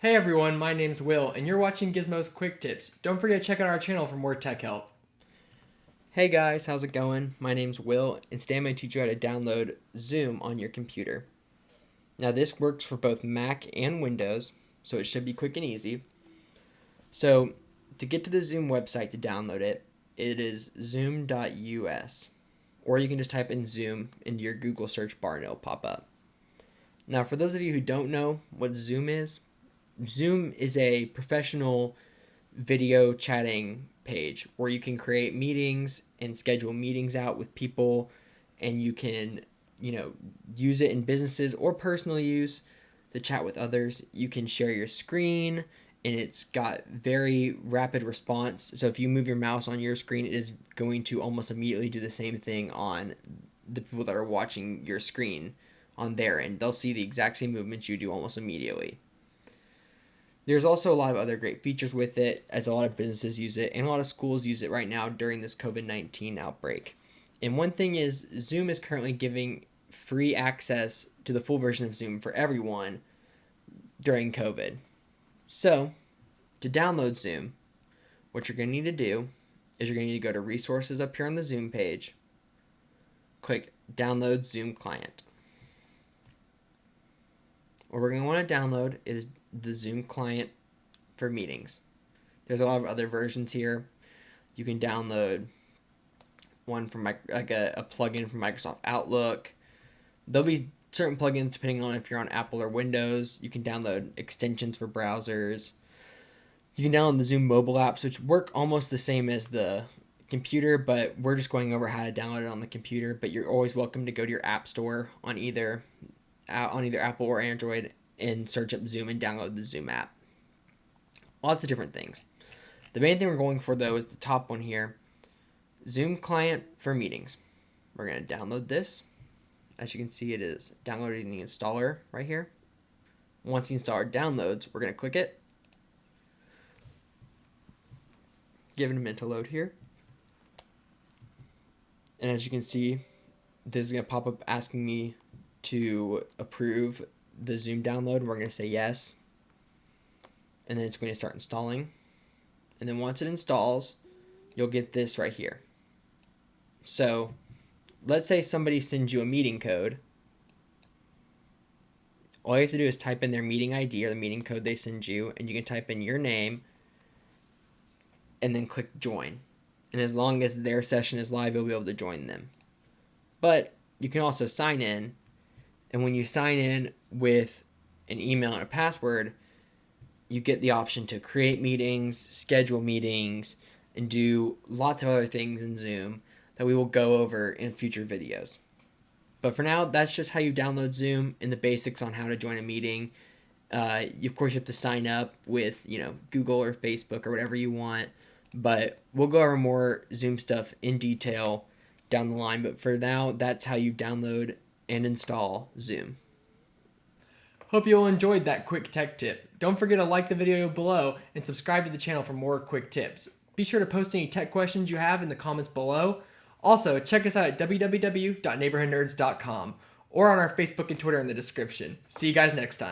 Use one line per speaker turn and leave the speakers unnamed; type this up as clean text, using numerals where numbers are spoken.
Hey everyone, my name's Will, and you're watching Gizmo's Quick Tips. Don't forget to check out our channel for more tech help.
Hey guys, how's it going? My name's Will, and today I'm going to teach you how to download Zoom on your computer. Now this works for both Mac and Windows, so it should be quick and easy. So to get to the Zoom website to download it, it is zoom.us, or you can just type in Zoom into your Google search bar and it'll pop up. Now for those of you who don't know what Zoom is a professional video chatting page where you can create meetings and schedule meetings out with people, and you can use it in businesses or personal use to chat with others. You can share your screen, and it's got very rapid response, so if you move your mouse on your screen, it is going to almost immediately do the same thing on the people that are watching your screen on their end. They'll see the exact same movements you do almost immediately. There's also a lot of other great features with it, as a lot of businesses use it and a lot of schools use it right now during this COVID-19 outbreak. And one thing is, Zoom is currently giving free access to the full version of Zoom for everyone during COVID. So, to download Zoom, what you're going to need to do is you're going to need to go to Resources up here on the Zoom page, click Download Zoom Client. What we're going to want to download is the Zoom client for meetings. There's a lot of other versions here. You can download one from a plugin from Microsoft Outlook. There'll be certain plugins depending on if you're on Apple or Windows. You can download extensions for browsers. You can download the Zoom mobile apps, which work almost the same as the computer, but we're just going over how to download it on the computer. But you're always welcome to go to your app store on either Apple or Android and search up Zoom and download the Zoom app. Lots of different things. The main thing we're going for, though, is the top one here, Zoom client for meetings. We're going to download this. As you can see, it is downloading the installer right here. Once the installer downloads, we're going to click it. Give it a minute to load here. And as you can see, this is going to pop up asking me to approve the Zoom download. We're going to say yes, and then it's going to start installing. And then once it installs, you'll get this right here. So let's say somebody sends you a meeting code. All you have to do is type in their meeting ID or the meeting code they send you, and you can type in your name and then click join. And as long as their session is live, you'll be able to join them. But you can also sign in. And when you sign in with an email and a password, you get the option to create meetings, schedule meetings, and do lots of other things in Zoom that we will go over in future videos. But for now, that's just how you download Zoom and the basics on how to join a meeting. Of course, you have to sign up with Google or Facebook or whatever you want. But we'll go over more Zoom stuff in detail down the line. But for now, that's how you download and install Zoom.
Hope you all enjoyed that quick tech tip. Don't forget to like the video below and subscribe to the channel for more quick tips. Be sure to post any tech questions you have in the comments below. Also, check us out at www.neighborhoodnerds.com or on our Facebook and Twitter in the description. See you guys next time.